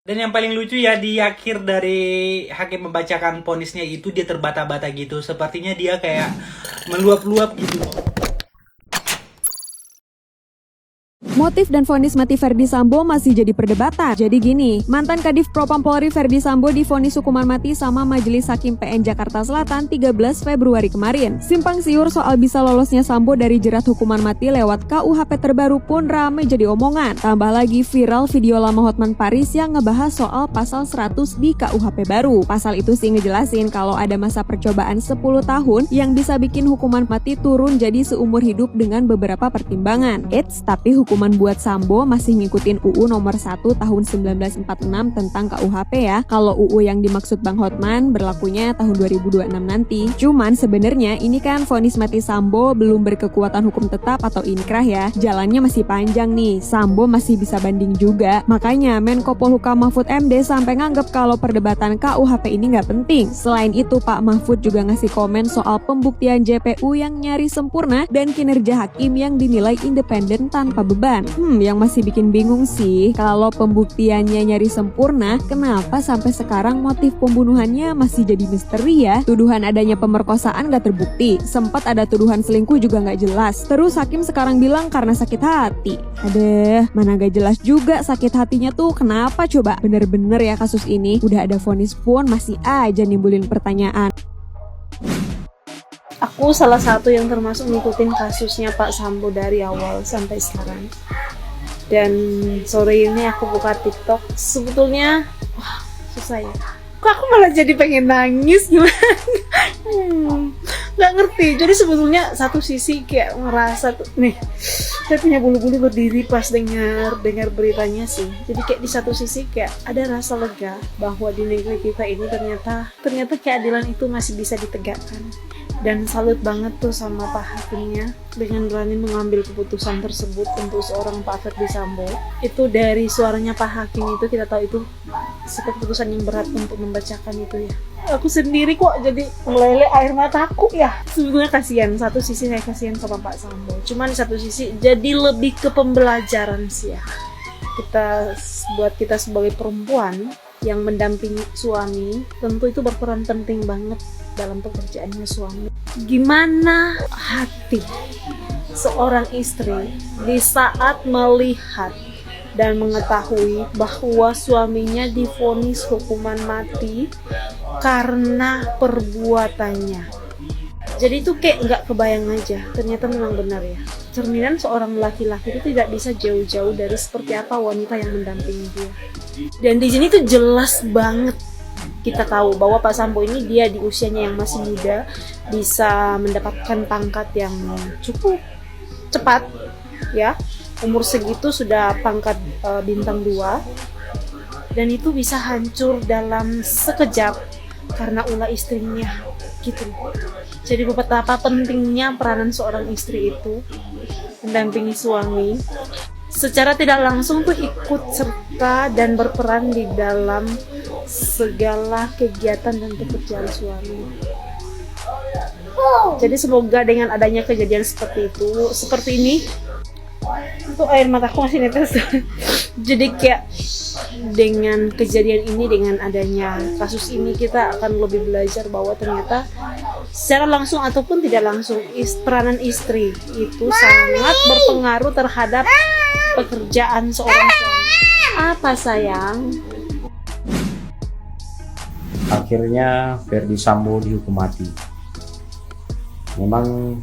Dan yang paling lucu ya di akhir dari hakim membacakan vonisnya itu dia terbata-bata gitu. Sepertinya dia kayak meluap-luap gitu. Motif dan vonis mati Ferdy Sambo masih jadi perdebatan. Jadi gini, mantan Kadif Propam Polri Ferdy Sambo divonis hukuman mati sama Majelis Hakim PN Jakarta Selatan 13 Februari kemarin. Simpang siur soal bisa lolosnya Sambo dari jerat hukuman mati lewat KUHP terbaru pun rame jadi omongan. Tambah lagi viral video lama Hotman Paris yang ngebahas soal pasal 100 di KUHP baru. Pasal itu sih ngejelasin kalau ada masa percobaan 10 tahun yang bisa bikin hukuman mati turun jadi seumur hidup dengan beberapa pertimbangan. Eits, tapi hukuman buat Sambo masih ngikutin UU nomor 1 tahun 1946 tentang KUHP ya. Kalau UU yang dimaksud Bang Hotman berlakunya tahun 2026 nanti. Cuman sebenarnya ini kan vonis mati Sambo belum berkekuatan hukum tetap atau inkrah ya. Jalannya masih panjang nih. Sambo masih bisa banding juga. Makanya Menko Polhukam Mahfud MD sampai nganggep kalau perdebatan KUHP ini nggak penting. Selain itu Pak Mahfud juga ngasih komen soal pembuktian JPU yang nyaris sempurna dan kinerja hakim yang dinilai independen tanpa beban. Yang masih bikin bingung sih, kalau pembuktiannya nyaris sempurna, kenapa sampai sekarang motif pembunuhannya masih jadi misteri ya? Tuduhan adanya pemerkosaan gak terbukti, sempat ada tuduhan selingkuh juga gak jelas. Terus hakim sekarang bilang karena sakit hati. Aduh, mana gak jelas juga sakit hatinya tuh kenapa coba? Bener-bener ya kasus ini, udah ada vonis pun masih aja nimbulin pertanyaan. Aku salah satu yang termasuk ngikutin kasusnya Pak Sambo dari awal sampai sekarang. Dan sore ini aku buka TikTok, sebetulnya wah susah ya. Kok aku malah jadi pengen nangis gimana? Nggak ngerti. Jadi sebetulnya satu sisi kayak ngerasa tuh, nih, saya punya bulu-bulu berdiri pas dengar beritanya sih. Jadi kayak di satu sisi kayak ada rasa lega bahwa di negeri kita ini ternyata keadilan itu masih bisa ditegakkan. Dan salut banget tuh sama Pak Hakimnya dengan berani mengambil keputusan tersebut untuk seorang Pak Ferdy Sambo. Itu dari suaranya Pak Hakim itu kita tahu itu keputusan yang berat untuk membacakan itu ya. Aku sendiri kok jadi meleleh air mataku ya. Sebetulnya kasihan, satu sisi saya kasihan sama Pak Sambo. Cuman di satu sisi jadi lebih ke pembelajaran sih ya. Buat kita sebagai perempuan yang mendampingi suami, tentu itu berperan penting banget dalam pekerjaannya suami. Gimana hati seorang istri di saat melihat dan mengetahui bahwa suaminya divonis hukuman mati karena perbuatannya. Jadi itu kayak nggak kebayang aja, ternyata memang benar ya. Cerminan seorang laki-laki itu tidak bisa jauh-jauh dari seperti apa wanita yang mendampingi dia. Dan di sini tuh jelas banget kita tahu bahwa Pak Sambo ini dia di usianya yang masih muda bisa mendapatkan pangkat yang cukup cepat ya. Umur segitu sudah pangkat bintang 2 dan itu bisa hancur dalam sekejap karena ulah istrinya gitu. Jadi betapa pentingnya peranan seorang istri itu mendampingi suami secara tidak langsung tuh ikut serta dan berperan di dalam segala kegiatan dan pekerjaan suami. Jadi semoga dengan adanya kejadian seperti ini itu air mataku masih netes. Jadi kayak dengan kejadian ini, dengan adanya kasus ini, kita akan lebih belajar bahwa ternyata secara langsung ataupun tidak langsung peranan istri itu sangat berpengaruh terhadap pekerjaan seorang suami. Apa sayang? Akhirnya Ferdy Sambo dihukum mati. Memang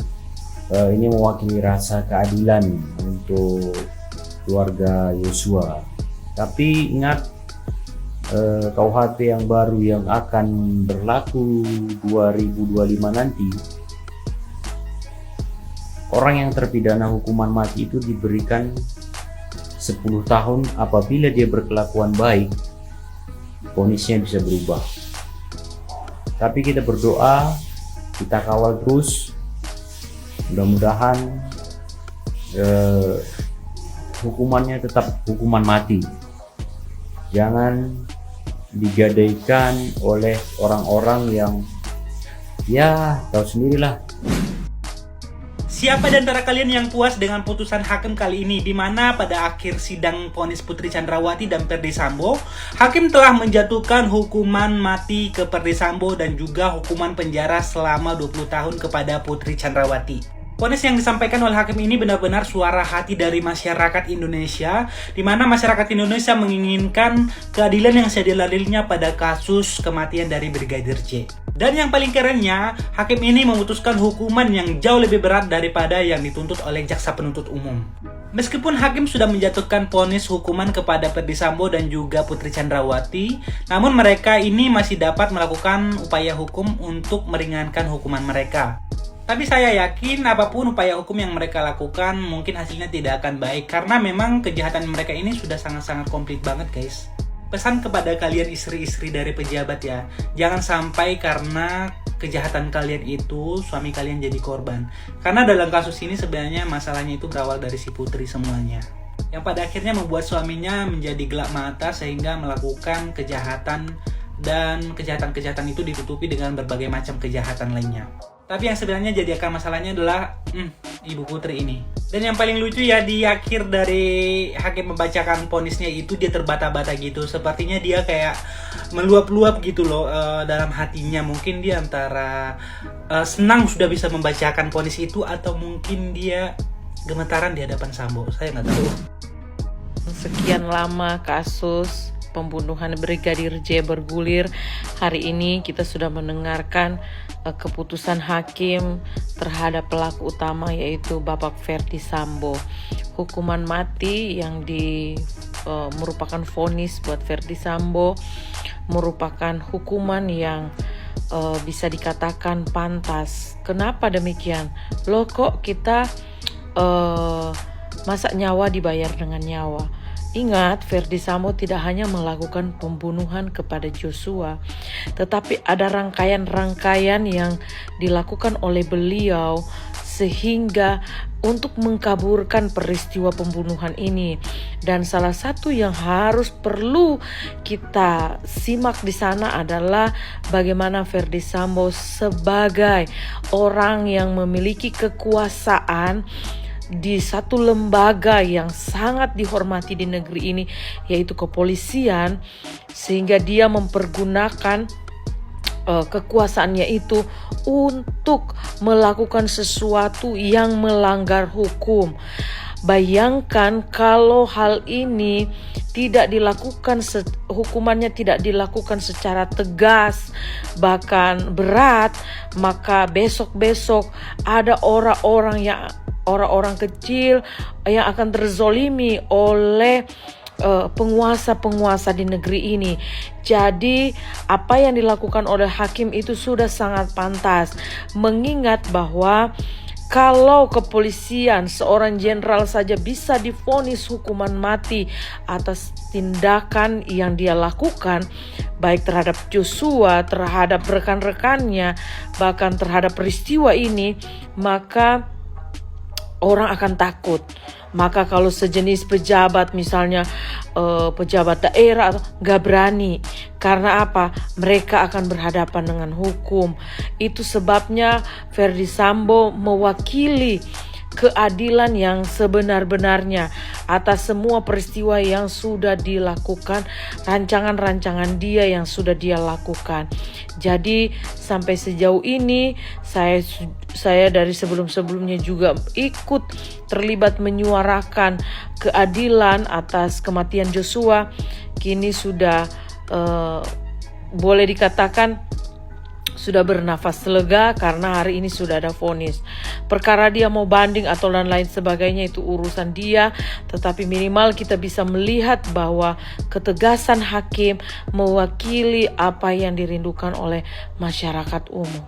ini mewakili rasa keadilan untuk keluarga Yosua. Tapi ingat KUHP yang baru yang akan berlaku 2025 nanti, orang yang terpidana hukuman mati itu diberikan 10 tahun apabila dia berkelakuan baik, vonisnya bisa berubah. Tapi kita berdoa, kita kawal terus, mudah-mudahan hukumannya tetap hukuman mati. Jangan digadaikan oleh orang-orang yang ya tahu sendirilah. Siapa di antara kalian yang puas dengan putusan hakim kali ini? Di mana pada akhir sidang vonis Putri Chandrawati dan Ferdy Sambo, hakim telah menjatuhkan hukuman mati ke Ferdy Sambo dan juga hukuman penjara selama 20 tahun kepada Putri Chandrawati. Vonis yang disampaikan oleh hakim ini benar-benar suara hati dari masyarakat Indonesia, di mana masyarakat Indonesia menginginkan keadilan yang seadil-adilnya pada kasus kematian dari Brigadir J. Dan yang paling kerennya, hakim ini memutuskan hukuman yang jauh lebih berat daripada yang dituntut oleh jaksa penuntut umum. Meskipun hakim sudah menjatuhkan vonis hukuman kepada Ferdy Sambo dan juga Putri Chandrawati, namun mereka ini masih dapat melakukan upaya hukum untuk meringankan hukuman mereka. Tapi saya yakin apapun upaya hukum yang mereka lakukan mungkin hasilnya tidak akan baik, karena memang kejahatan mereka ini sudah sangat-sangat komplit banget, guys. Pesan kepada kalian istri-istri dari pejabat ya, jangan sampai karena kejahatan kalian itu suami kalian jadi korban. Karena dalam kasus ini sebenarnya masalahnya itu berawal dari si Putri semuanya, yang pada akhirnya membuat suaminya menjadi gelap mata sehingga melakukan kejahatan, dan kejahatan-kejahatan itu ditutupi dengan berbagai macam kejahatan lainnya. Tapi yang sebenarnya jadi akar masalahnya adalah Ibu Putri ini. Dan yang paling lucu ya, di akhir dari hakim membacakan vonisnya itu dia terbata-bata gitu. Sepertinya dia kayak meluap-luap gitu loh dalam hatinya. Mungkin dia antara senang sudah bisa membacakan vonis itu, atau mungkin dia gemetaran di hadapan Sambo. Saya nggak tahu. Sekian lama kasus pembunuhan Brigadir J bergulir. Hari ini kita sudah mendengarkan keputusan hakim terhadap pelaku utama, yaitu Bapak Ferdy Sambo. Hukuman mati yang merupakan vonis buat Ferdy Sambo, merupakan hukuman yang bisa dikatakan pantas. Kenapa demikian? Loh, kok kita masa nyawa dibayar dengan nyawa? Ingat, Ferdy Sambo tidak hanya melakukan pembunuhan kepada Joshua, tetapi ada rangkaian-rangkaian yang dilakukan oleh beliau sehingga untuk mengkaburkan peristiwa pembunuhan ini. Dan salah satu yang perlu kita simak di sana adalah bagaimana Ferdy Sambo sebagai orang yang memiliki kekuasaan di satu lembaga yang sangat dihormati di negeri ini, yaitu kepolisian, sehingga dia mempergunakan kekuasaannya itu untuk melakukan sesuatu yang melanggar hukum. Bayangkan kalau hal ini tidak dilakukan, hukumannya tidak dilakukan secara tegas, bahkan berat, maka besok-besok ada orang-orang kecil yang akan terzolimi oleh penguasa-penguasa di negeri ini. Jadi apa yang dilakukan oleh hakim itu sudah sangat pantas, mengingat bahwa kalau kepolisian, seorang jenderal saja bisa divonis hukuman mati atas tindakan yang dia lakukan, baik terhadap Joshua, terhadap rekan-rekannya, bahkan terhadap peristiwa ini, maka orang akan takut. Maka kalau sejenis pejabat, misalnya pejabat daerah, nggak berani. Karena apa? Mereka akan berhadapan dengan hukum. Itu sebabnya Ferdy Sambo mewakili keadilan yang sebenar-benarnya atas semua peristiwa yang sudah dilakukan, rancangan-rancangan dia yang sudah dia lakukan. Jadi sampai sejauh ini saya dari sebelum-sebelumnya juga ikut terlibat menyuarakan keadilan atas kematian Joshua. Kini sudah boleh dikatakan sudah bernafas lega karena hari ini sudah ada vonis. Perkara dia mau banding atau dan lain sebagainya itu urusan dia, tetapi minimal kita bisa melihat bahwa ketegasan hakim mewakili apa yang dirindukan oleh masyarakat umum.